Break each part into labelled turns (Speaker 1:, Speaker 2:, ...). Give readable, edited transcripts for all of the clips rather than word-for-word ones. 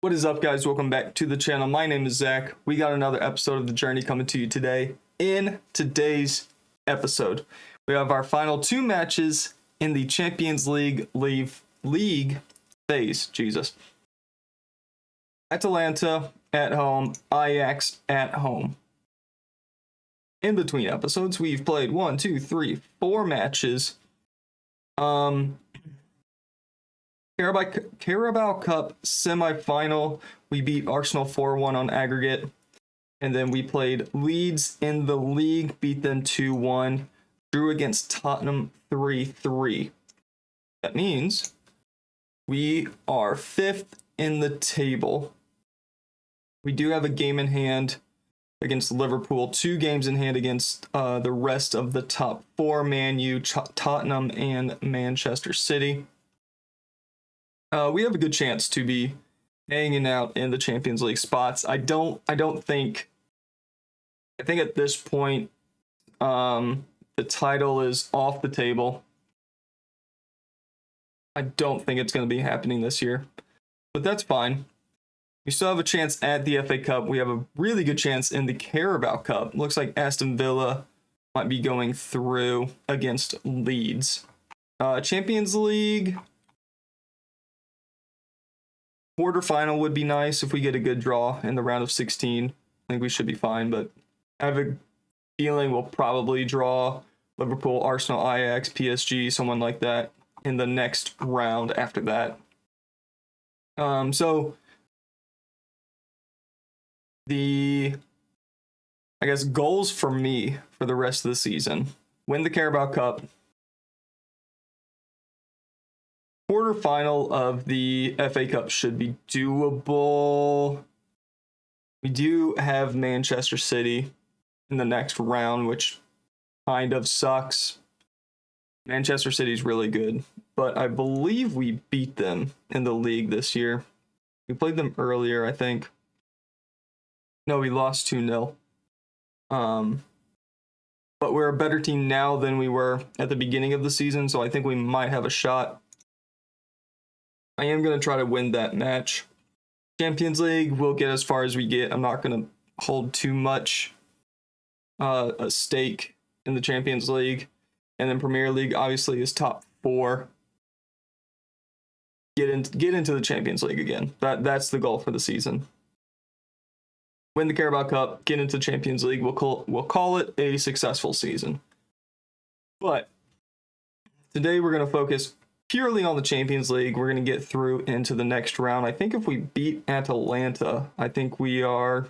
Speaker 1: What is up, guys? Welcome back to the channel. My name is Zach. We got another episode of The Journey coming to you today. In today's episode, we have our final two matches in the Champions League phase. Jesus. Atalanta at home, Ajax at home. In between episodes, we've played 4 matches. Carabao Cup semi-final, we beat Arsenal 4-1 on aggregate. And then we played Leeds in the league, beat them 2-1. Drew against Tottenham 3-3. That means we are 5th in the table. We do have a game in hand against Liverpool, 2 games in hand against the rest of the top 4, Man U, Tottenham, and Manchester City. We have a good chance to be hanging out in the Champions League spots. I think at this point, the title is off the table. I don't think it's going to be happening this year, but that's fine. We still have a chance at the FA Cup. We have a really good chance in the Carabao Cup. Looks like Aston Villa might be going through against Leeds. Champions League quarterfinal would be nice if we get a good draw in the round of 16. I think we should be fine, but I have a feeling we'll probably draw Liverpool, Arsenal, Ajax, PSG, someone like that in the next round after that. So the, goals for me for the rest of the season: win the Carabao Cup, quarterfinal of the FA Cup should be doable. We do have Manchester City in the next round, which kind of sucks. Manchester City's really good, but I believe we beat them in the league this year. We played them earlier, I think. No, we lost 2-0. But we're a better team now than we were at the beginning of the season, so I think we might have a shot. I am going to try to win that match. Champions League, we'll get as far as we get. I'm not going to hold too much a stake in the Champions League. And then Premier League, obviously, is top 4. Get into the Champions League again. That's the goal for the season. Win the Carabao Cup, get into the Champions League. We'll call it a successful season. But today we're going to focus purely on the Champions League. We're going to get through into the next round. I think if we beat Atalanta, I think we are...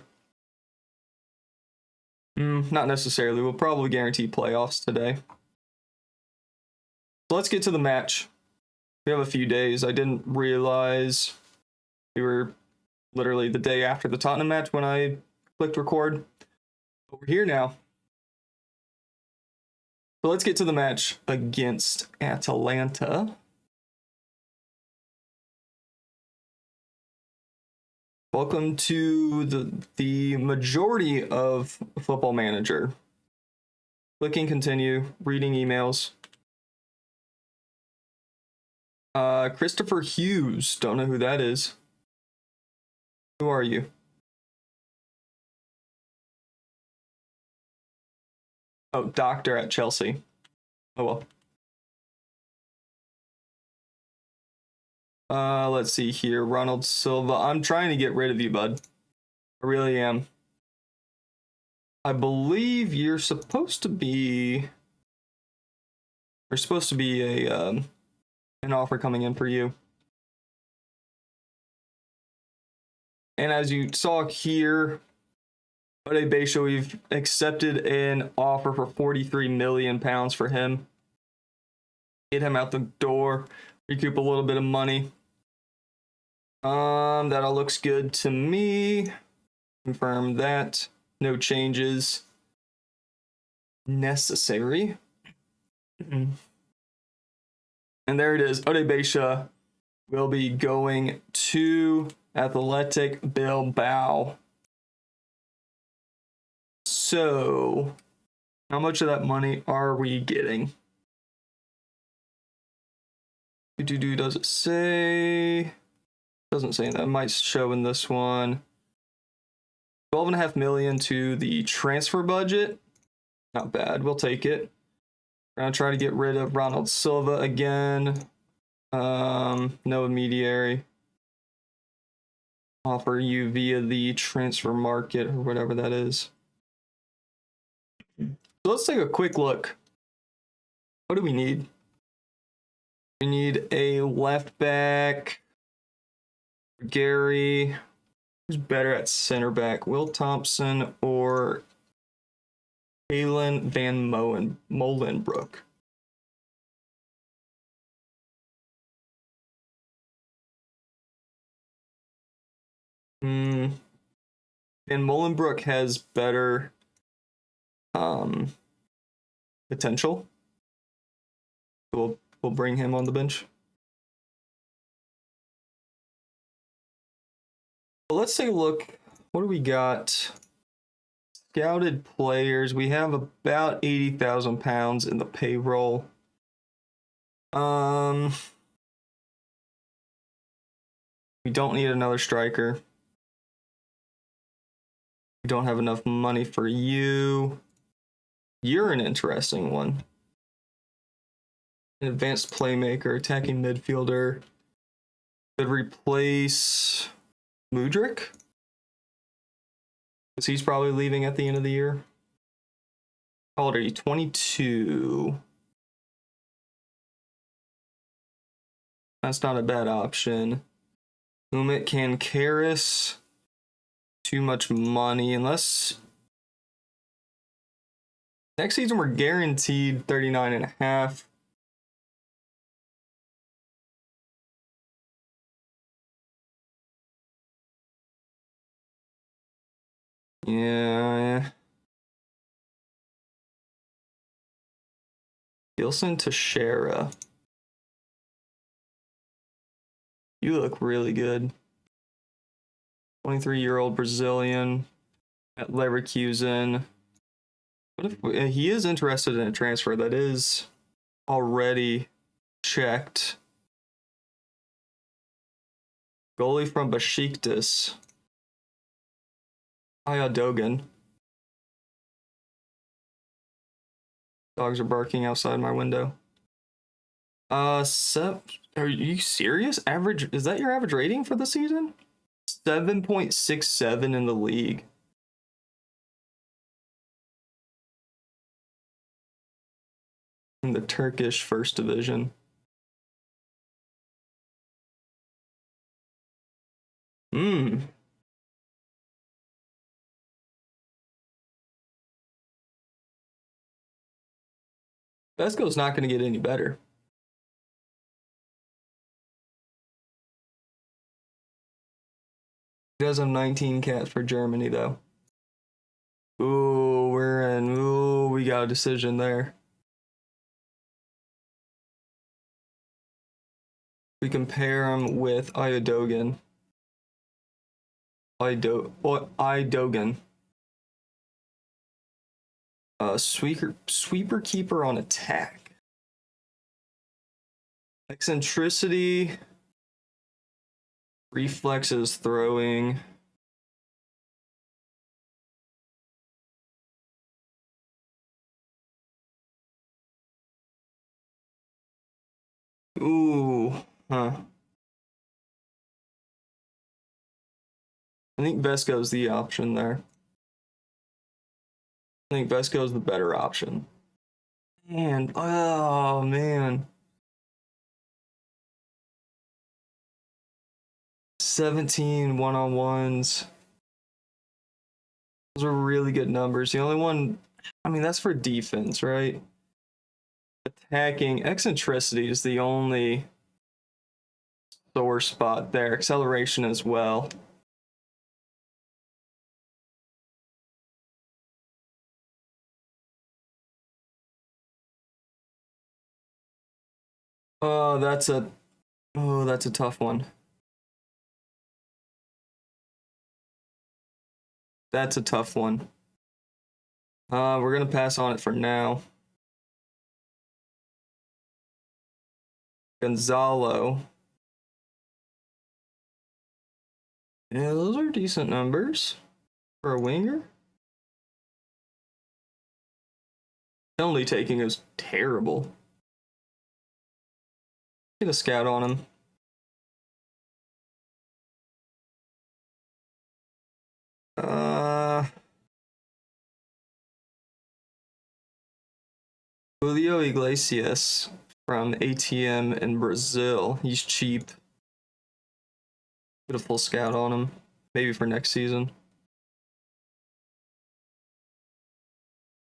Speaker 1: not necessarily. We'll probably guarantee playoffs today. So let's get to the match. We have a few days. I didn't realize we were literally the day after the Tottenham match when I clicked record. But we're here now. So let's get to the match against Atalanta. Welcome to the majority of Football Manager. Clicking continue, reading emails. Christopher Hughes, don't know who that is. Who are you? Oh, doctor at Chelsea. Oh well. Let's see here. Ronald Silva. I'm trying to get rid of you, bud. I really am. I believe you're supposed to be... There's supposed to be an offer coming in for you. And as you saw here, Odebeisha, we've accepted an offer for £43 million for him. Get him out the door, recoup a little bit of money. That all looks good to me. Confirm that. No changes necessary. And there it is. Odebeisha will be going to Athletic Bilbao. So, how much of that money are we getting? Does it say? Doesn't say that. It might show in this one. 12.5 million to the transfer budget. Not bad. We'll take it. We're gonna try to get rid of Ronald Silva again. No intermediary. Offer you via the transfer market or whatever that is. So let's take a quick look. What do we need? We need a left back. Gary. Who's better at center back? Will Thompson or Kalen Van Molenbroek? Van Molenbroek has better potential. We'll bring him on the bench. Well, let's take a look. What do we got? Scouted players. We have about 80,000 pounds in the payroll. We don't need another striker. We don't have enough money for you. You're an interesting one. An advanced playmaker, attacking midfielder. Could replace Mudryk, because he's probably leaving at the end of the year. How old are you? 22. That's not a bad option. Umit Kankaris. Too much money, unless next season we're guaranteed 39.5. Yeah. Gilson Teixeira. You look really good. 23-year-old Brazilian at Leverkusen. What if he is interested in a transfer that is already checked? Goalie from Besiktas. Dogan. Dogs are barking outside my window. Are you serious? Average, is that your average rating for the season? 7.67 in the league. In the Turkish first division. Vesco's not going to get any better. He does have 19 cats for Germany, though. Ooh, we're in. Ooh, we got a decision there. We compare him with Dogan. Dogan. Sweeper keeper on attack. Eccentricity. Reflexes, throwing. Ooh, huh. I think Vesco's the option there. I think Vesco's the better option. And oh man. 17 one-on-ones. Those are really good numbers. The only one, I mean, that's for defense, right? Attacking, eccentricity is the only sore spot there. Acceleration as well. That's a tough one. That's a tough one. We're gonna pass on it for now. Gonzalo. Yeah, those are decent numbers for a winger. Penalty taking is terrible. Get a scout on him. Julio Iglesias from ATM in Brazil. He's cheap. Get a full scout on him. Maybe for next season.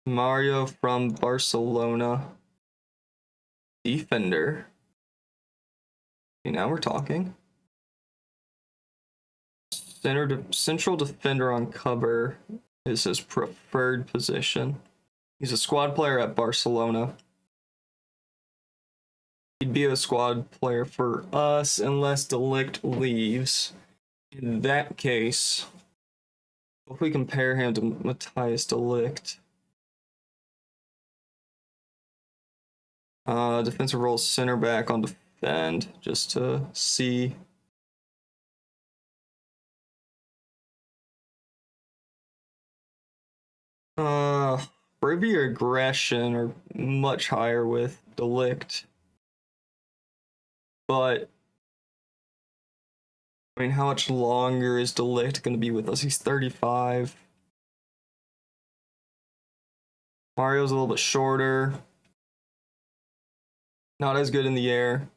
Speaker 1: Mario from Barcelona. Defender. Okay, now we're talking. Central defender on cover is his preferred position. He's a squad player at Barcelona. He'd be a squad player for us unless De Ligt leaves. In that case, if we compare him to Matthias De Ligt, defensive role center back on defend, just to see. Bravery or aggression are much higher with De Ligt. But I mean, how much longer is De Ligt going to be with us? He's 35. Mario's a little bit shorter. Not as good in the air.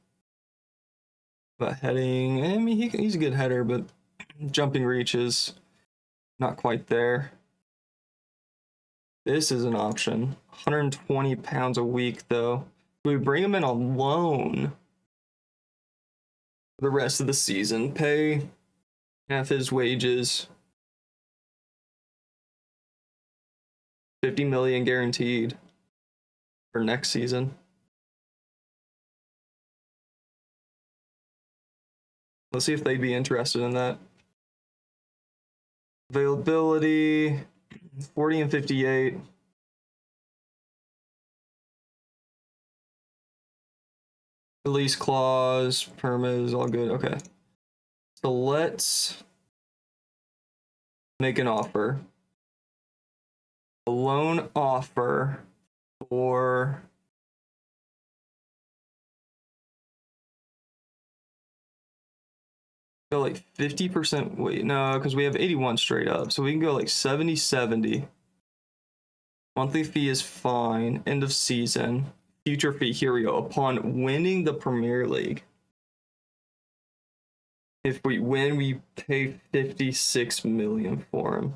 Speaker 1: But heading, I mean, he's a good header, but jumping reach is not quite there. This is an option. 120 pounds a week, though. We bring him in on loan for the rest of the season. Pay half his wages. 50 million guaranteed for next season. Let's see if they'd be interested in that. Availability 40 and 58. Release clause, perma is all good. Okay. So let's make an offer. A loan offer for go like 50%. Wait, no, because we have 81 straight up. So we can go like 70. Monthly fee is fine. End of season. Future fee, here we go. Upon winning the Premier League. If we win, we pay 56 million for him.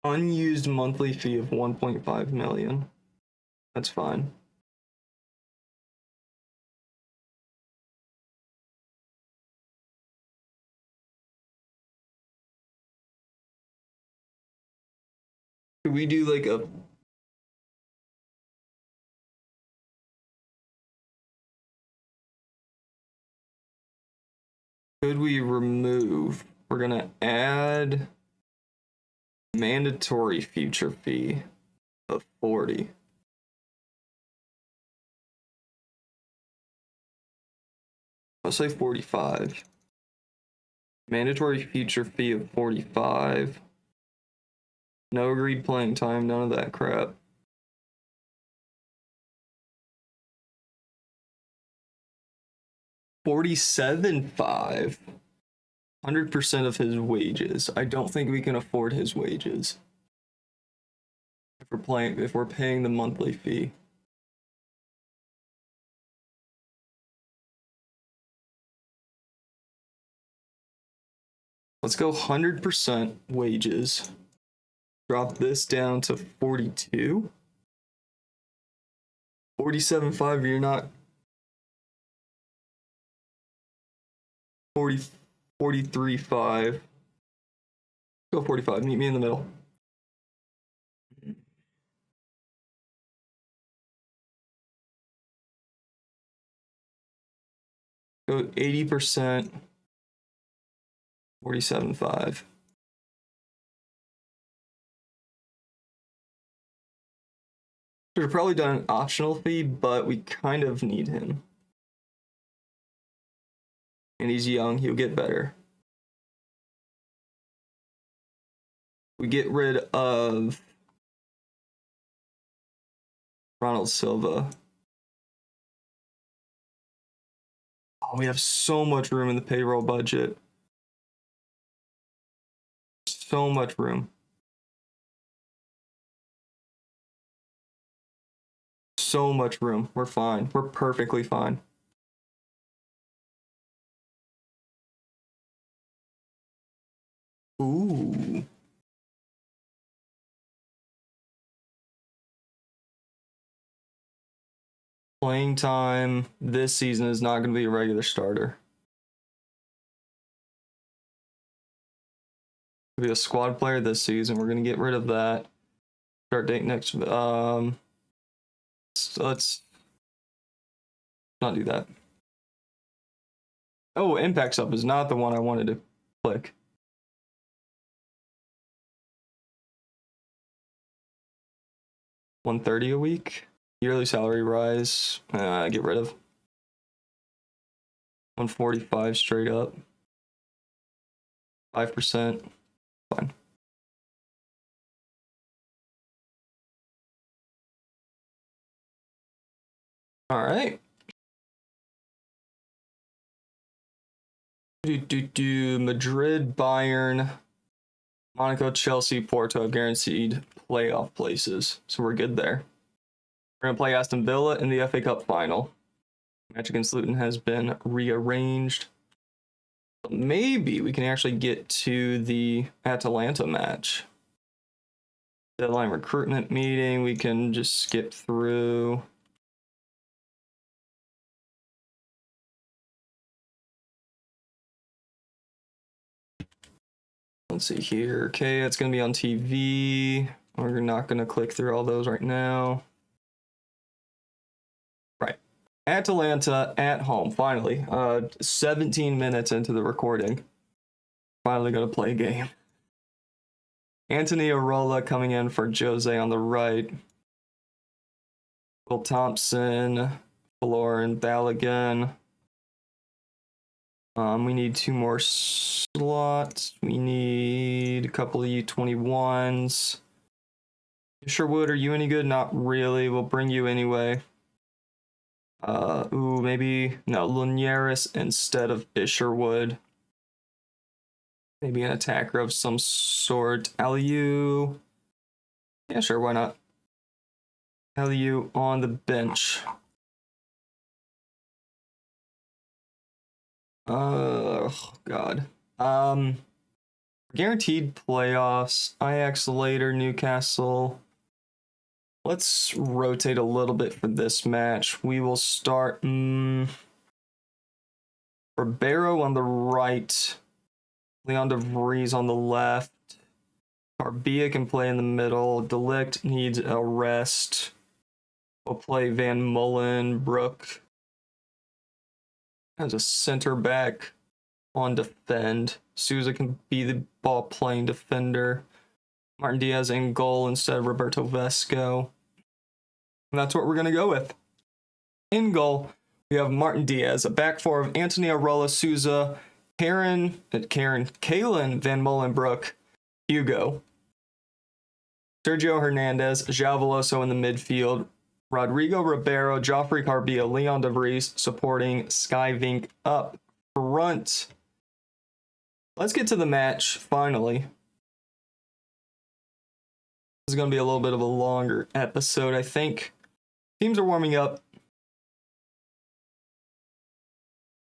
Speaker 1: Unused monthly fee of 1.5 million. That's fine. Could we do like a could we remove? We're gonna add mandatory future fee of 40. I'll say 45. Mandatory future fee of 45. No agreed playing time, none of that crap. $47.5. 100% of his wages. I don't think we can afford his wages. If we're paying the monthly fee. Let's go 100% wages. Drop this down to 42. 47.5, you're not 43.5. Go 45, meet me in the middle. Go 80%. 47.5. Should have probably done an optional fee, but we kind of need him. And he's young, he'll get better. We get rid of Ronald Silva. Oh, we have so much room in the payroll budget. So much room. So much room. We're fine. We're perfectly fine. Ooh. Playing time this season is not going to be a regular starter. Be a squad player this season. We're going to get rid of that. Start date next. Let's not do that. Oh, impact sub is not the one I wanted to click. $130 a week. Yearly salary rise. Get rid of. 145 straight up. 5%. Fine. All right. Madrid, Bayern, Monaco, Chelsea, Porto have guaranteed playoff places, so we're good there. We're gonna play Aston Villa in the FA Cup final. Match against Luton has been rearranged. Maybe we can actually get to the Atalanta match. Deadline recruitment meeting, we can just skip through. Let's see here. Okay, it's going to be on TV. We're not going to click through all those right now. Right. Atalanta at home, finally. 17 minutes into the recording. Finally going to play a game. Anthony Arola coming in for Jose on the right. Will Thompson, Florin, Balogun. We need 2 more slots. We need a couple of U21s. Sherwood, are you any good? Not really. We'll bring you anyway. Maybe no, Linares instead of Isherwood. Maybe an attacker of some sort. Aliu. Yeah, sure, why not? Aliu on the bench. Oh God. Guaranteed playoffs. Ajax later, Newcastle. Let's rotate a little bit for this match. We will start for Barrow on the right, Leon de Vries on the left. Carbia can play in the middle. Delict needs a rest. We'll play Van Mullenbroek as a center back on defend. Souza can be the ball playing defender. Martin Diaz in goal instead of Roberto Vesco. And that's what we're going to go with. In goal, we have Martin Diaz, a back four of Anthony Arola, Souza, Kalen Van Mullenbroek, Hugo, Sergio Hernandez, João Veloso in the midfield, Rodrigo Ribeiro, Joffrey Carbia, Leon de Vries supporting Sky Vink up front. Let's get to the match, finally. This is going to be a little bit of a longer episode, I think. Teams are warming up.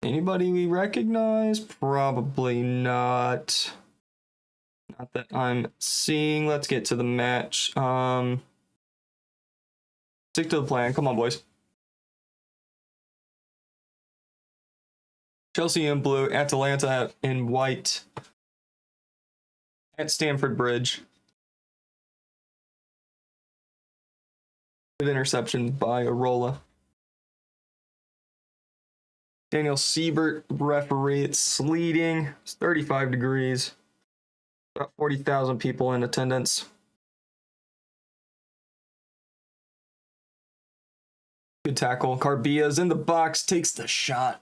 Speaker 1: Anybody we recognize? Probably not. Not that I'm seeing. Let's get to the match. Stick to the plan. Come on, boys. Chelsea in blue, Atalanta in white. At Stamford Bridge. Good interception by Arola. Daniel Siebert, referee. It's sleeting. It's 35 degrees. About 40,000 people in attendance. Good tackle. Carbia's in the box, takes the shot.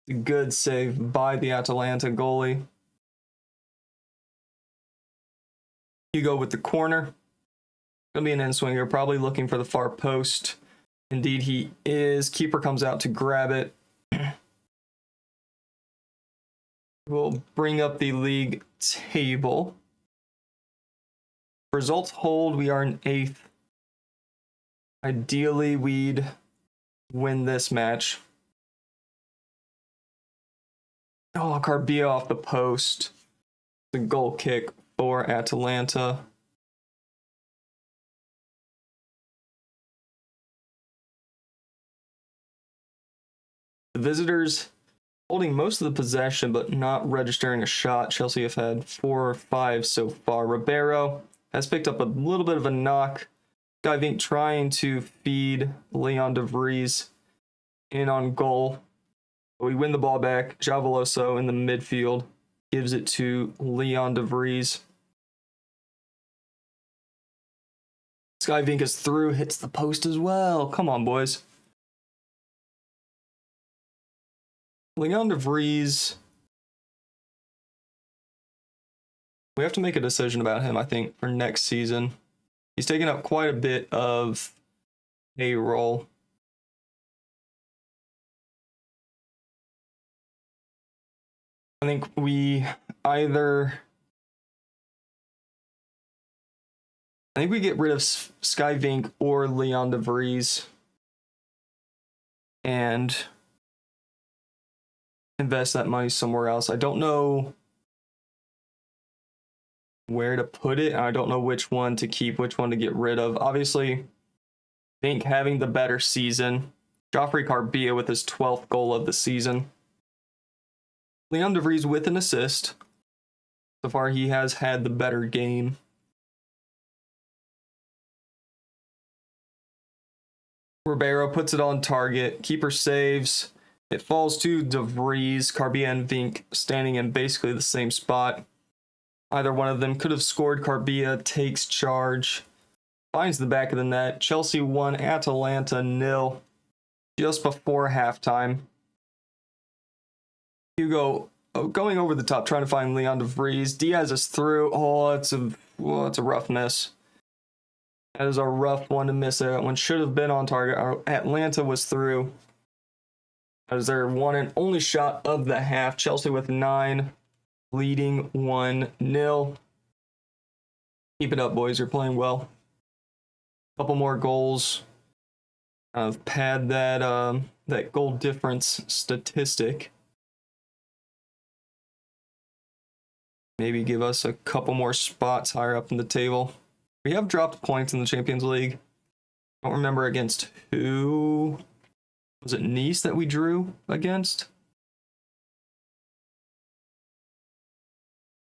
Speaker 1: A good save by the Atalanta goalie. Hugo with the corner. Gonna be an in-swinger, probably looking for the far post. Indeed he is. Keeper comes out to grab it. We'll bring up the league table. Results hold, we are in 8th. Ideally, we'd win this match. Oh, Carbia off the post. The goal kick for Atalanta. The visitors holding most of the possession, but not registering a shot. Chelsea have had 4 or 5 so far. Ribeiro has picked up a little bit of a knock. I think trying to feed Leon de Vries in on goal. But we win the ball back. João Veloso in the midfield gives it to Leon de Vries. Skyvink is through, hits the post as well. Come on, boys. Leon de Vries. We have to make a decision about him, I think, for next season. He's taken up quite a bit of payroll. I think we get rid of Skyvink or Leon de Vries and invest that money somewhere else. I don't know where to put it. I don't know which one to keep, which one to get rid of. Obviously, I think having the better season. Joffrey Carbia with his 12th goal of the season. Leon de Vries with an assist. So far, he has had the better game. Ribeiro puts it on target. Keeper saves. It falls to de Vries. Carbia and Vink standing in basically the same spot. Either one of them could have scored. Carbia takes charge. Finds the back of the net. Chelsea 1, Atalanta 0. Just before halftime. Hugo going over the top, trying to find Leon de Vries. Diaz is through. Oh, it's a rough miss. That is a rough one to miss. That one should have been on target. Atlanta was through. That is their one and only shot of the half. Chelsea with 9, leading 1-0. Keep it up, boys. You're playing well. Couple more goals. Pad that goal difference statistic. Maybe give us a couple more spots higher up in the table. We have dropped points in the Champions League. I don't remember against who. Was it Nice that we drew against?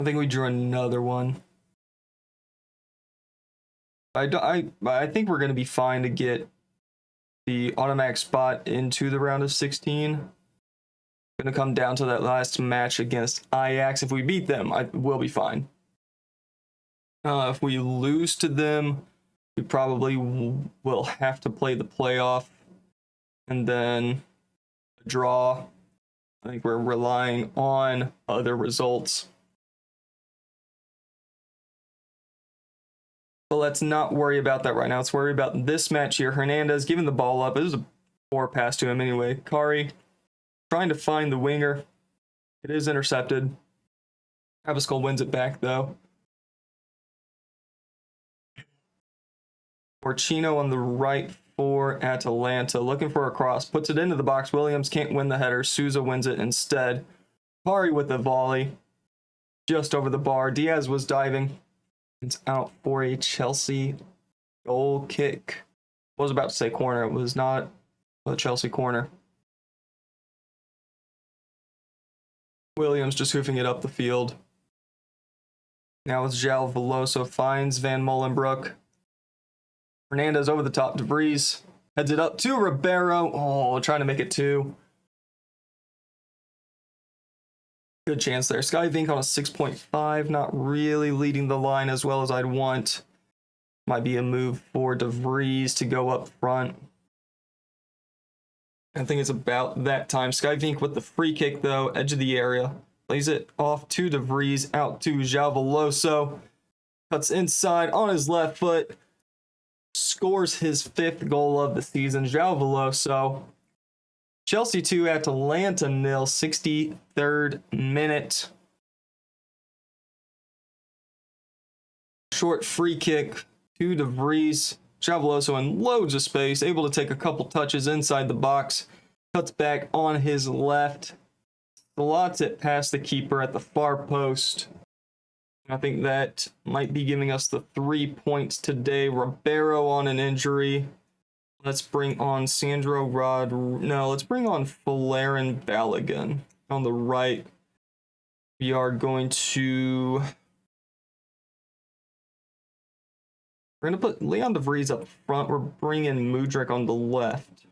Speaker 1: I think we drew another one. I think we're going to be fine to get the automatic spot into the round of 16. Going to come down to that last match against Ajax. If we beat them, we'll be fine. If we lose to them, we probably will have to play the playoff and then a draw. I think we're relying on other results. But let's not worry about that right now. Let's worry about this match here. Hernandez giving the ball up. It was a poor pass to him anyway. Kari trying to find the winger. It is intercepted. Abascal wins it back though. Porcino on the right for Atalanta. Looking for a cross. Puts it into the box. Williams can't win the header. Souza wins it instead. Kari with the volley. Just over the bar. Diaz was diving. It's out for a Chelsea goal kick. I was about to say corner. It was not a Chelsea corner. Williams just hoofing it up the field. Now it's João Veloso finds Van Molenbroek. Hernandez over the top. De Vries heads it up to Ribeiro. Oh, trying to make it 2. Good chance there. Skyvink on a 6.5, not really leading the line as well as I'd want. Might be a move for DeVries to go up front. I think it's about that time. Skyvink with the free kick, though, edge of the area. Plays it off to DeVries, out to João Veloso. Cuts inside on his left foot. Scores his 5th goal of the season. João Veloso. Chelsea 2, Atalanta 0, 63rd minute. Short free kick to DeVries. João Veloso in loads of space, able to take a couple touches inside the box. Cuts back on his left. Slots it past the keeper at the far post. I think that might be giving us the 3 points today. Ribeiro on an injury. Let's bring on let's bring on Folarin Balogun on the right. We are going to... We're going to put Leon DeVries up front. We're bringing Mudryk on the left.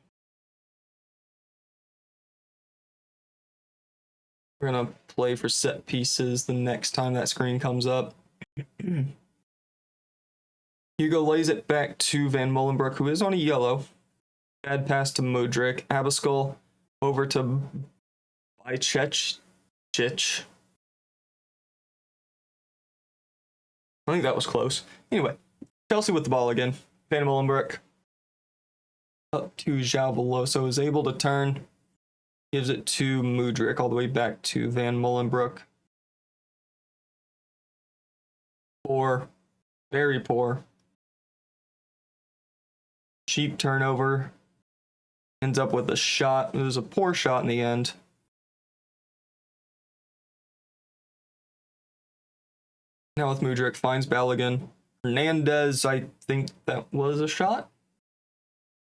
Speaker 1: We're going to play for set pieces the next time that screen comes up. Hugo lays it back to Van Molenbroek, who is on a yellow. Bad pass to Mudryk. Abascal over to Bajcetic. I think that was close. Anyway, Chelsea with the ball again. Van Molenbroek up to João Veloso, is able to turn. Gives it to Mudryk, all the way back to Van Molenbroek. Poor. Very poor. Cheap turnover. Ends up with a shot. It was a poor shot in the end. Now with Mudryk, finds Balogun. Hernandez, I think that was a shot.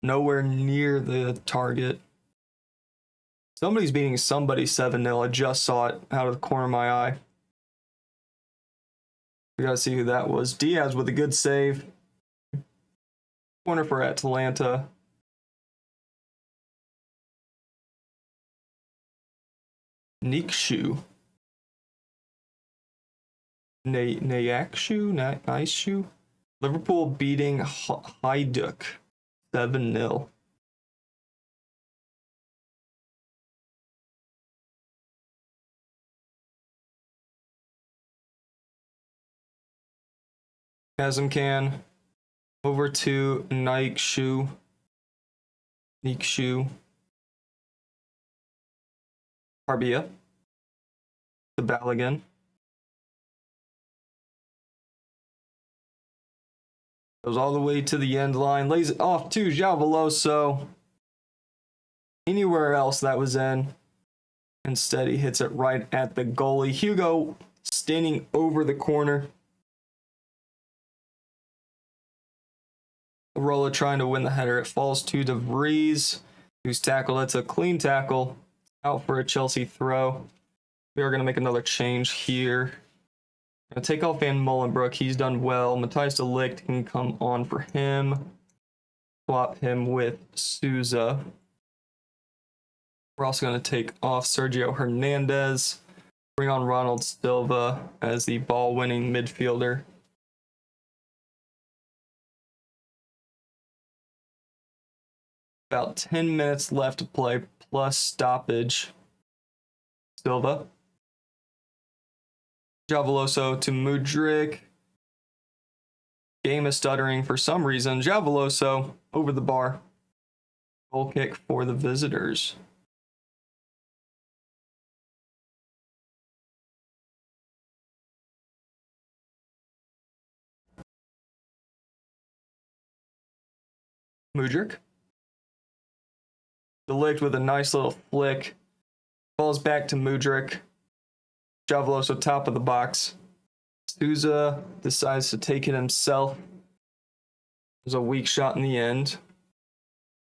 Speaker 1: Nowhere near the target. Somebody's beating somebody 7-0. I just saw it out of the corner of my eye. We gotta see who that was. Diaz with a good save. Corner for Atalanta. Nikshu. Nayakshu? Liverpool beating Hajduk 7-0. Kazimkan over to Nikshu. Harbia. The Balogun. Goes all the way to the end line. Lays it off to João Veloso. Anywhere else that was in. Instead, he hits it right at the goalie. Hugo standing over the corner. Arola trying to win the header. It falls to DeVries, who's tackled. It's a clean tackle. Out for a Chelsea throw. We are going to make another change here. Going to take off Van Molenbroek. He's done well. Matthijs de Ligt can come on for him. Swap him with Souza. We're also going to take off Sergio Hernandez. Bring on Ronald Silva as the ball-winning midfielder. About 10 minutes left to play, plus stoppage. Silva. João Veloso to Mudryk. Game is stuttering for some reason. João Veloso over the bar. Goal kick for the visitors. Mudryk. De Ligt with a nice little flick. Falls back to Mudryk. João Veloso top of the box. Souza decides to take it himself. It was a weak shot in the end.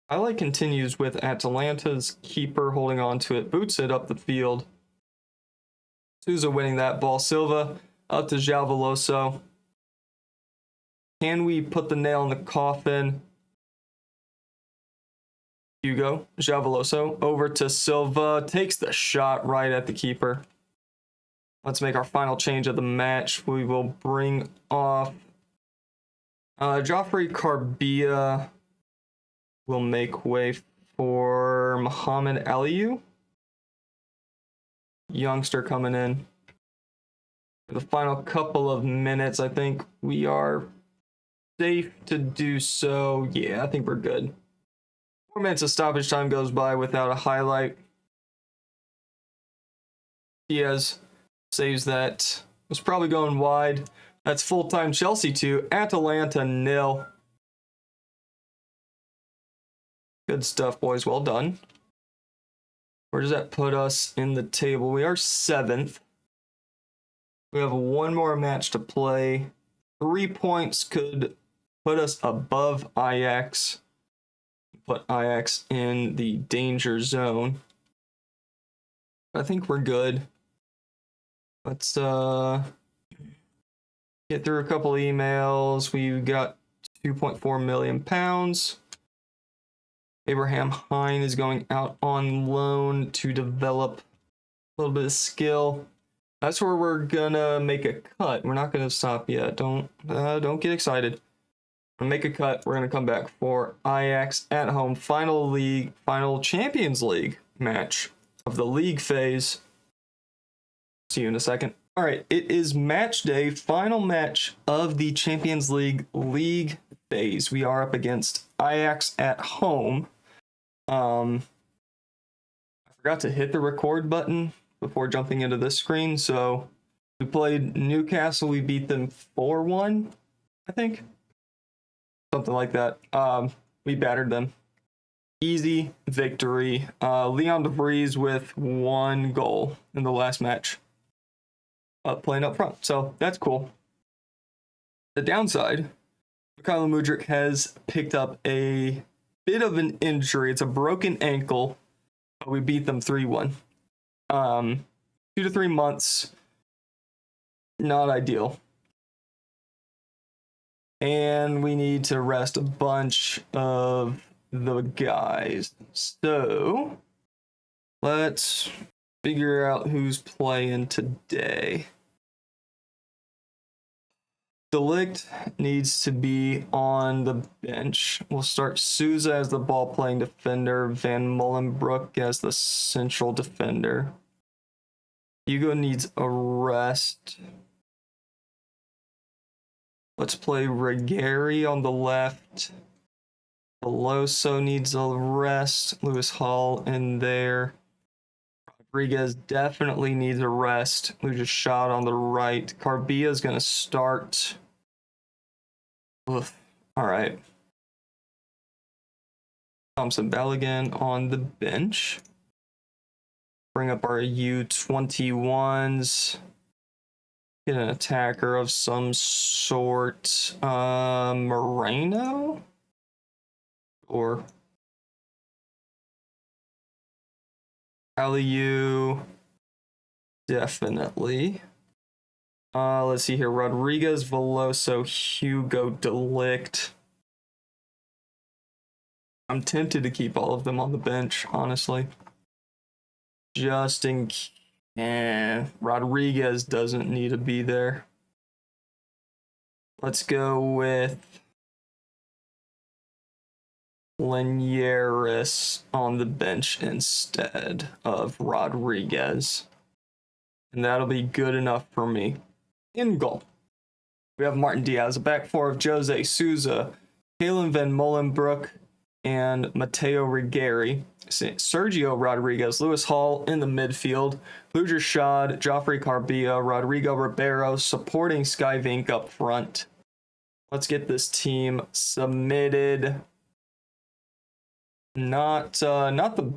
Speaker 1: Highlight continues with Atalanta's keeper holding on to it. Boots it up the field. Souza winning that ball. Silva up to João Veloso. Can we put the nail in the coffin? Hugo, João Veloso, over to Silva, takes the shot right at the keeper. Let's make our final change of the match. We will bring off Joffrey Carbia. Will make way for Muhammad Aliyu. Youngster coming in. For the final couple of minutes, I think we are safe to do so. Yeah, I think we're good. 4 minutes of stoppage time goes by without a highlight. Diaz saves that. Was probably going wide. That's full-time Chelsea 2, Atalanta 0. Good stuff, boys. Well done. Where does that put us in the table? We are 7th. We have one more match to play. 3 points could put us above Ajax. Put Ajax in the danger zone. I think we're good. Let's get through a couple emails. We got £2.4 million. Abraham Hine is going out on loan to develop a little bit of skill. That's where we're gonna make a cut. We're not gonna stop yet. Don't get excited. We're gonna make a cut. We're gonna come back for Ajax at home. Final Champions League match of the league phase. See you in a second. All right, it is match day, final match of the Champions League phase. We are up against Ajax at home. I forgot to hit the record button before jumping into this screen, so we played Newcastle. We beat them 4-1, I think. Something like that. We battered them. Easy victory. Leon De Vries with 1 goal in the last match. Playing up front, so that's cool. The downside, Mykhailo Mudryk has picked up a bit of an injury. It's a broken ankle. We beat them 3-1. 2 to 3 months. Not ideal. And we need to rest a bunch of the guys. So let's figure out who's playing today. Delict needs to be on the bench. We'll start Souza as the ball-playing defender, Van Molenbroek as the central defender. Hugo needs a rest. Let's play Regari on the left. Veloso needs a rest. Lewis Hall in there. Rodriguez definitely needs a rest. Lucius Shot on the right. Carbia is going to start. Oof. All right. Thompson Balogun on the bench. Bring up our U21s. Get an attacker of some sort. Moreno? Or Aliyu? Definitely. Let's see here. Rodriguez, Veloso, Hugo, Delict. I'm tempted to keep all of them on the bench, honestly. Just in case. Rodriguez doesn't need to be there. Let's go with Llanidloes on the bench instead of Rodriguez. And that'll be good enough for me. In goal, we have Martin Diaz, a back four of Jose Souza, Kalen Van Molenbroek, and Matteo Regari. Sergio Rodriguez, Lewis Hall in the midfield, Luger Shad, Joffrey Carbia, Rodrigo Ribeiro supporting Sky Vink up front. Let's get this team submitted. Not the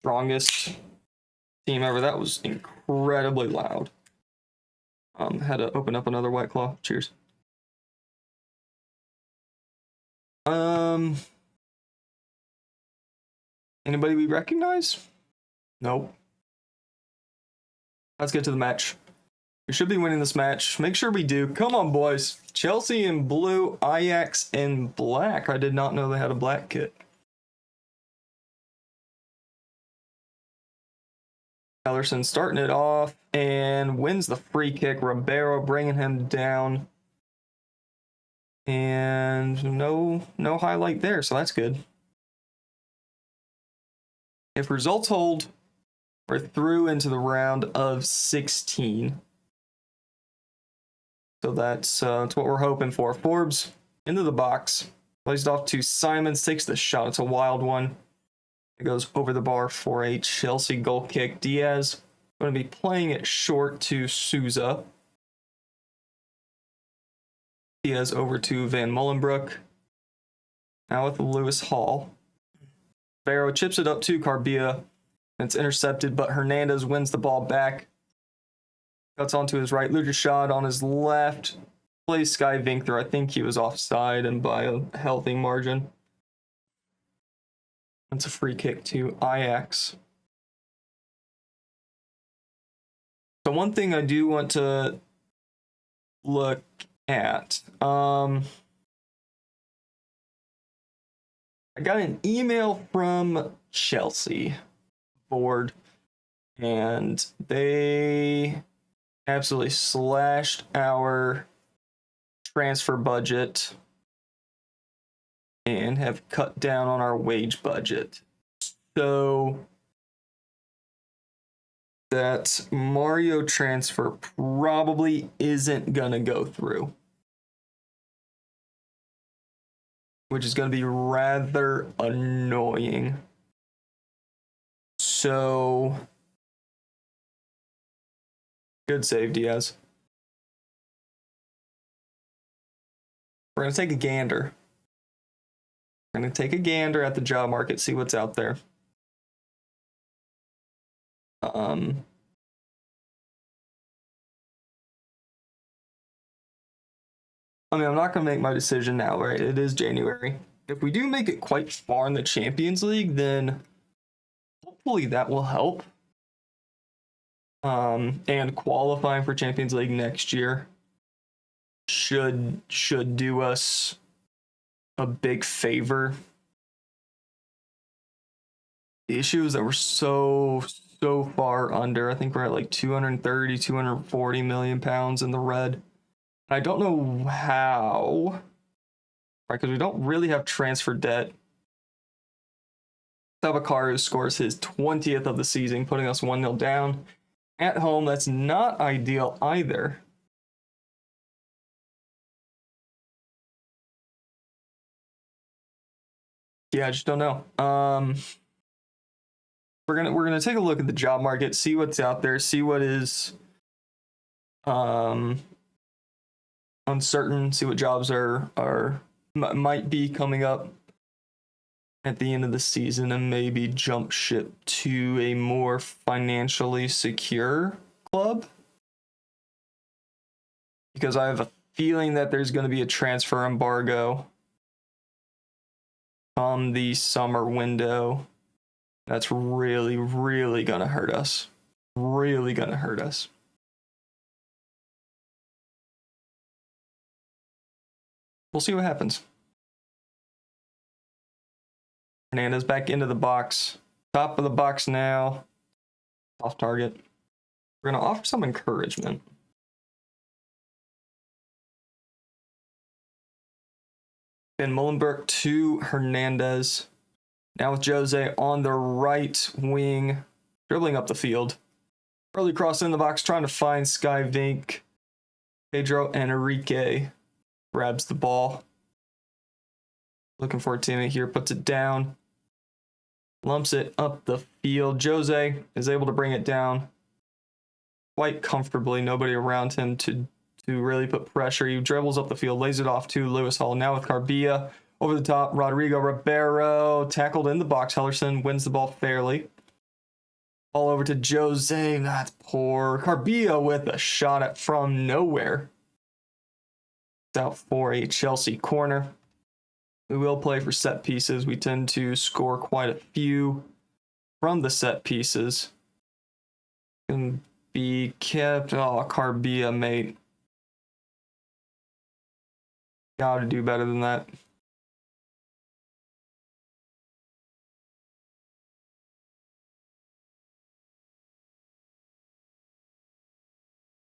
Speaker 1: strongest team ever. That was incredibly loud. Had to open up another White Claw. Cheers. Anybody we recognize? Nope. Let's get to the match. We should be winning this match. Make sure we do. Come on, boys. Chelsea in blue, Ajax in black. I did not know they had a black kit. Ellerson starting it off and wins the free kick. Ribeiro bringing him down. And no highlight there, so that's good. If results hold, we're through into the round of 16. So that's what we're hoping for. Forbes into the box. Plays it off to Simons, takes the shot. It's a wild one. It goes over the bar for a Chelsea goal kick. Diaz going to be playing it short to Souza. Diaz over to Van Mullenbroek. Now with Lewis Hall. Barrow chips it up to Carbia. It's intercepted, but Hernandez wins the ball back. Cuts onto his right. Luchashad on his left. Plays Sky Vinkter. I think he was offside and by a healthy margin. It's a free kick to Ajax. So one thing I do want to look at. I got an email from Chelsea board, and they absolutely slashed our transfer budget and have cut down on our wage budget. So that Mario transfer probably isn't gonna go through, which is gonna be rather annoying. So good save, Diaz. We're gonna take a gander. We're gonna take a gander at the job market, see what's out there. I mean, I'm not going to make my decision now, right? It is January. If we do make it quite far in the Champions League, then hopefully that will help. And qualifying for Champions League next year should do us a big favor. The issue is that we're so far under. I think we're at like 230, 240 million pounds in the red. I don't know how, right? Because we don't really have transfer debt. Sabakaru scores his 20th of the season, putting us 1-0 down. At home, that's not ideal either. Yeah, I just don't know. We're gonna take a look at the job market, see what's out there, see what is uncertain, see what jobs might be coming up at the end of the season, and maybe jump ship to a more financially secure club. Because I have a feeling that there's going to be a transfer embargo on the summer window. That's really, really going to hurt us. Really going to hurt us. We'll see what happens. Hernandez back into the box. Top of the box now. Off target. We're going to offer some encouragement. Van Mullenberg to Hernandez. Now with Jose on the right wing. Dribbling up the field. Early cross in the box. Trying to find Sky Vink. Pedro Enrique grabs the ball. Looking for a teammate here. Puts it down. Lumps it up the field. Jose is able to bring it down quite comfortably. Nobody around him to really put pressure. He dribbles up the field, lays it off to Lewis Hall. Now with Carbia over the top. Rodrigo Ribeiro tackled in the box. Hellerson wins the ball fairly. All over to Jose. That's poor. Carbia with a shot from nowhere. It's out for a Chelsea corner. We will play for set pieces. We tend to score quite a few from the set pieces. Can be kept. Oh, Carbia, mate. Gotta do better than that.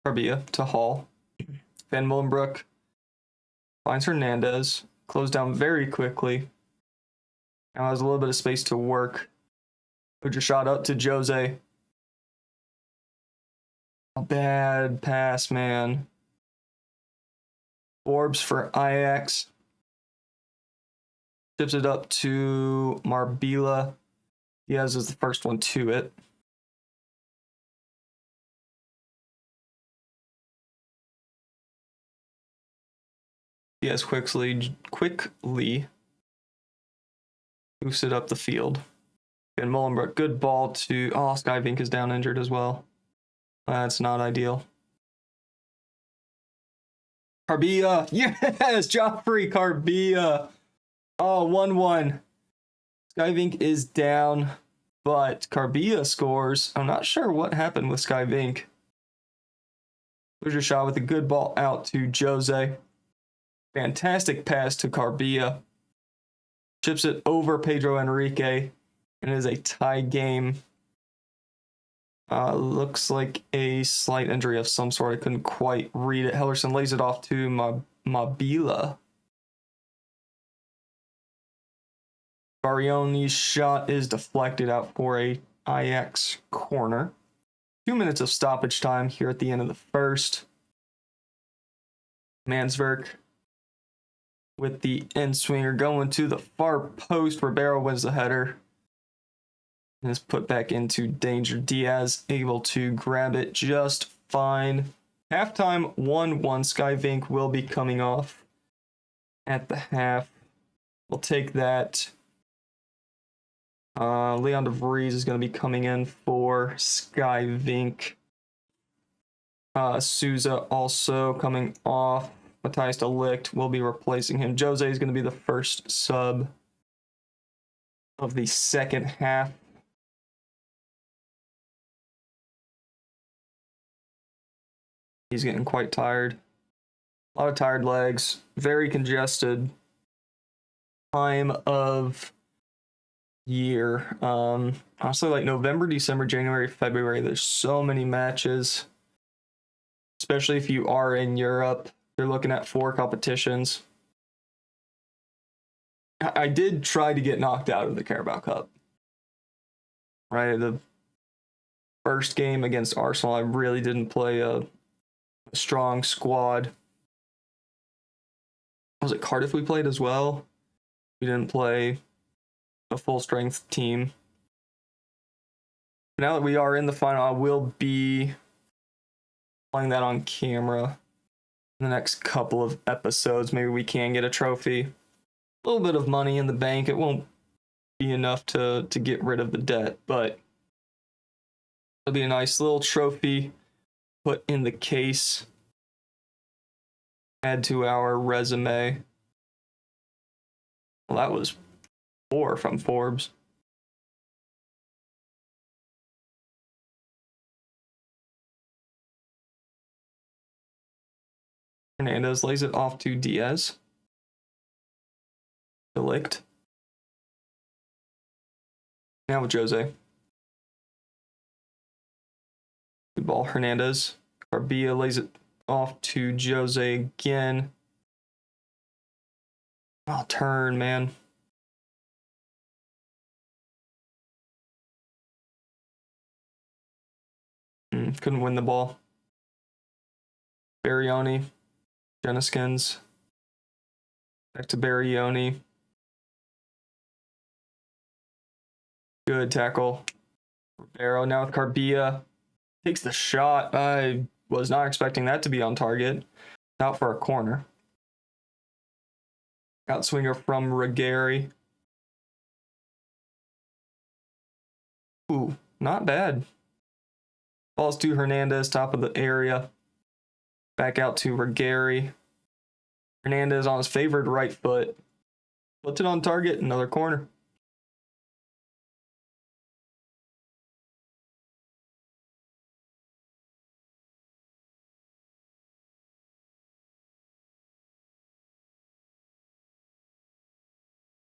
Speaker 1: Carbia to Hall. Van Mullenbroek finds Hernandez. Closed down very quickly. Now has a little bit of space to work. Put your shot up to Jose. A bad pass, man. Forbes for Ajax. Chips it up to Marbella. Diaz is the first one to it. Diaz quickly boosts it up the field. And Mullenbroek, good ball to... Oh, Skyvink is down injured as well. That's not ideal. Carbia! Yes! Joffrey Carbia! Oh, 1-1. Skyvink is down, but Carbia scores. I'm not sure what happened with Skyvink. There's your shot with a good ball out to Jose. Fantastic pass to Carbia. Chips it over Pedro Enrique. And it is a tie game. Looks like a slight injury of some sort. I couldn't quite read it. Hellerson lays it off to Mabila. Barione's shot is deflected out for a Ajax corner. 2 minutes of stoppage time here at the end of the first. Mansverk with the end swinger going to the far post where Barrow wins the header. And is put back into danger. Diaz able to grab it just fine. Halftime 1-1. Skyvink will be coming off at the half. We'll take that. Leon de Vries is going to be coming in for Skyvink. Souza also coming off. Matthias de Ligt will be replacing him. Jose is going to be the first sub of the second half. He's getting quite tired. A lot of tired legs. Very congested time of year. Honestly, like November, December, January, February, there's so many matches. Especially if you are in Europe. You're looking at 4 competitions. I did try to get knocked out of the Carabao Cup. Right? The first game against Arsenal, I really didn't play a strong squad. Was it Cardiff we played as well? We didn't play a full strength team. Now that we are in the final, I will be playing that on camera in the next couple of episodes. Maybe we can get a trophy. A little bit of money in the bank. It won't be enough to get rid of the debt, but it'll be a nice little trophy put in the case. Add to our resume. Well, that was 4 from Forbes. Hernandez lays it off to Diaz. de Ligt. Now with Jose. Good ball, Hernandez. Carbia lays it off to Jose again. Oh, turn, man. Couldn't win the ball. Barrione. Jeniskins. Back to Barrione. Good tackle. Barrow now with Carbia. Takes the shot. I was not expecting that to be on target. Out for a corner. Outswinger from Ruggieri. Ooh, not bad. Balls to Hernandez, top of the area. Back out to Ruggieri. Hernandez on his favored right foot. Puts it on target, another corner.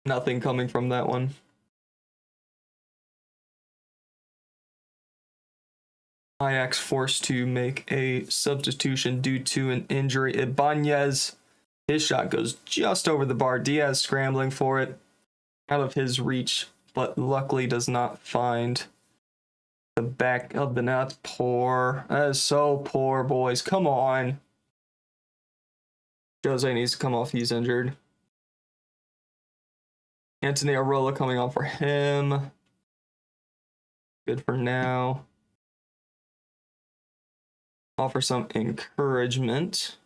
Speaker 1: Nothing coming from that one. Ajax forced to make a substitution due to an injury. Ibanez, his shot goes just over the bar. Diaz scrambling for it, out of his reach, but luckily does not find the back of the net. Poor. That is so poor, boys. Come on. Jose needs to come off. He's injured. Anthony Arola coming on for him. Good for now. Offer some encouragement.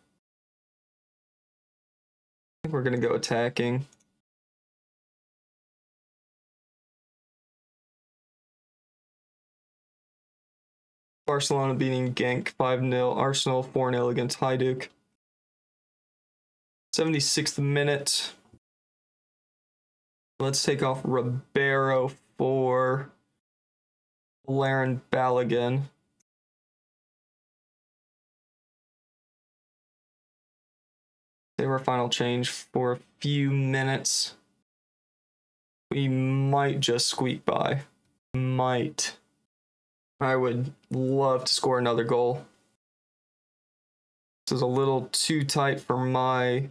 Speaker 1: I think we're going to go attacking. Barcelona beating Genk 5-0. Arsenal 4-0 against Hajduk. 76th minute. Let's take off Ribeiro for Laren Balogun. They were final change for a few minutes. We might just squeak by. Might. I would love to score another goal. This is a little too tight for my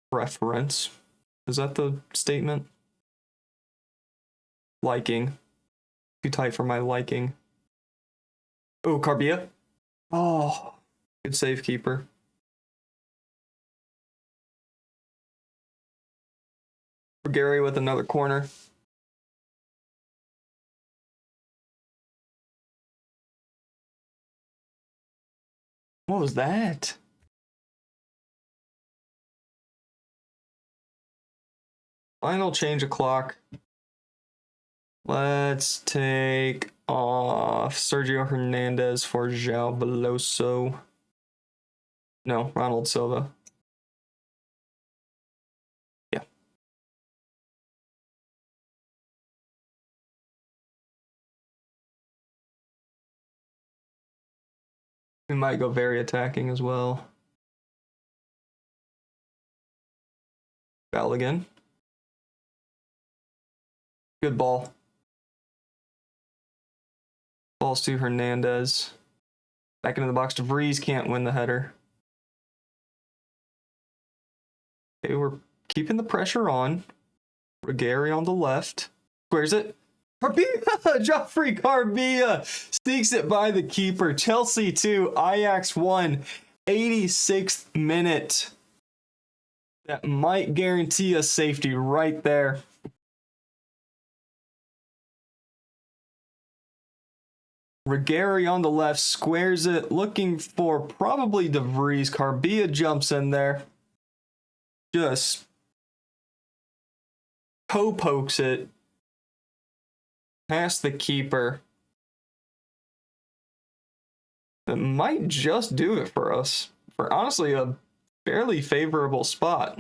Speaker 1: preference. Is that the statement? Liking. Too tight for my liking. Oh, Carbia. Oh, good save, keeper. For Gary with another corner. What was that? Final change of clock. Let's take off Sergio Hernandez for João Veloso. No, Ronald Silva. Yeah. We might go very attacking as well. Balogun. Good ball. Balls to Hernandez. Back into the box. DeVries can't win the header. Okay, we're keeping the pressure on. Regari on the left. Squares it. Carbia! Joffrey Carbia sneaks it by the keeper. Chelsea 2, Ajax 1. 86th minute. That might guarantee us safety right there. Regari on the left squares it, looking for probably DeVries. Carbia jumps in there. Just toe pokes it past the keeper. That might just do it for us. For honestly a fairly favorable spot.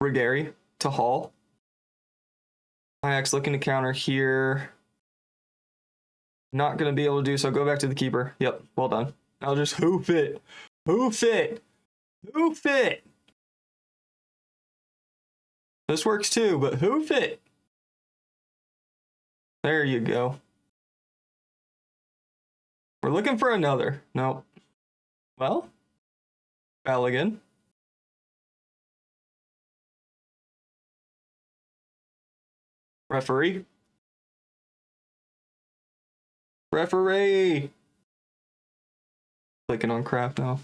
Speaker 1: Regari to Hall. Ajax looking to counter here. Not going to be able to do so. Go back to the keeper. Yep, well done. I'll just hoof it. Hoof it. Hoof it. This works too, but hoof it. There you go. We're looking for another. Nope. Well, Balogun. Referee. Referee. Clicking on crap now.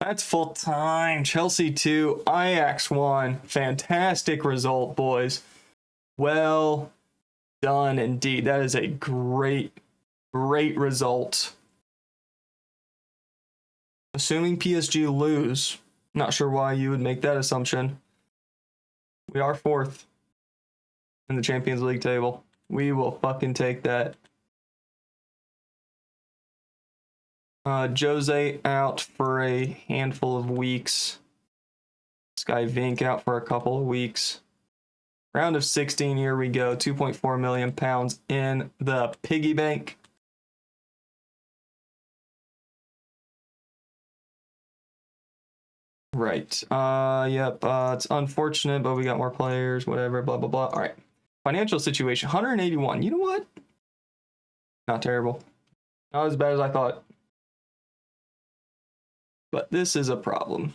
Speaker 1: That's full time. Chelsea 2, Ajax 1. Fantastic result, boys. Well done indeed. That is a great result. Assuming PSG lose, not sure why you would make that assumption. We are 4th in the Champions League table. We will fucking take that. Jose out for a handful of weeks. This guy Vink out for a couple of weeks. Round of 16, here we go. £2.4 million in the piggy bank. Right. Yep. It's unfortunate, but we got more players, whatever, blah, blah, blah. All right. Financial situation, 181. You know what? Not terrible. Not as bad as I thought. But this is a problem.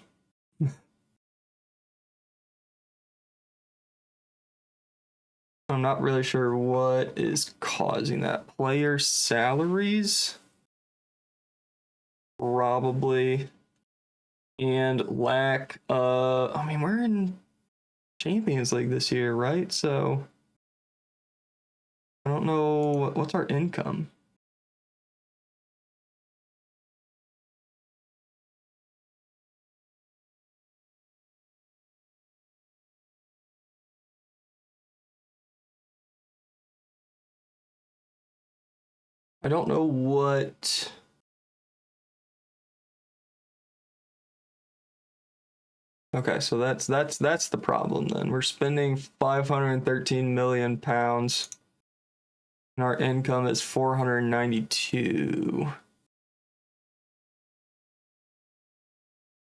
Speaker 1: I'm not really sure what is causing that. Player salaries? Probably. And lack I mean, we're in Champions League this year, right? So I don't know what's our income. I don't know what. Okay, so that's the problem then. We're spending 513 million pounds and our income is 492.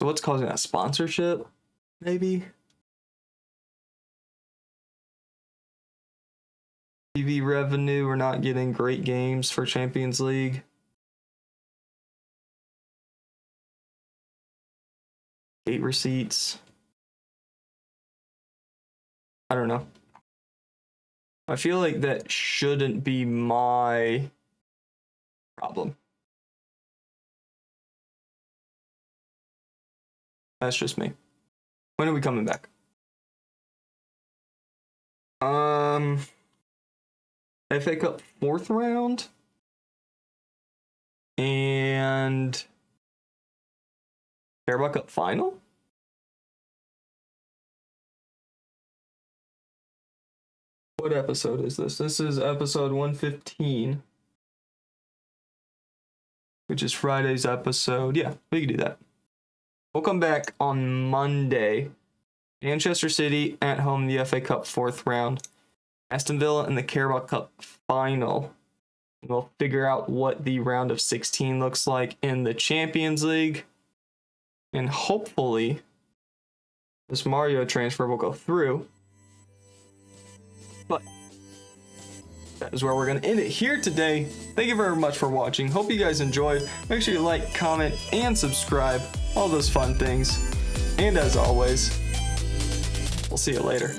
Speaker 1: So what's causing that? Sponsorship? Maybe? TV revenue, we're not getting great games for Champions League. Gate receipts. I don't know. I feel like that shouldn't be my problem. That's just me. When are we coming back? FA Cup 4th round and Carabao Cup final? What episode is this? This is episode 115, which is Friday's episode. Yeah, we can do that. We'll come back on Monday. Manchester City at home, the FA Cup 4th round. Aston Villa in the Carabao Cup final. We'll figure out what the round of 16 looks like in the Champions League. And hopefully, this Mario transfer will go through. But that is where we're going to end it here today. Thank you very much for watching. Hope you guys enjoyed. Make sure you like, comment, and subscribe. All those fun things. And as always, we'll see you later.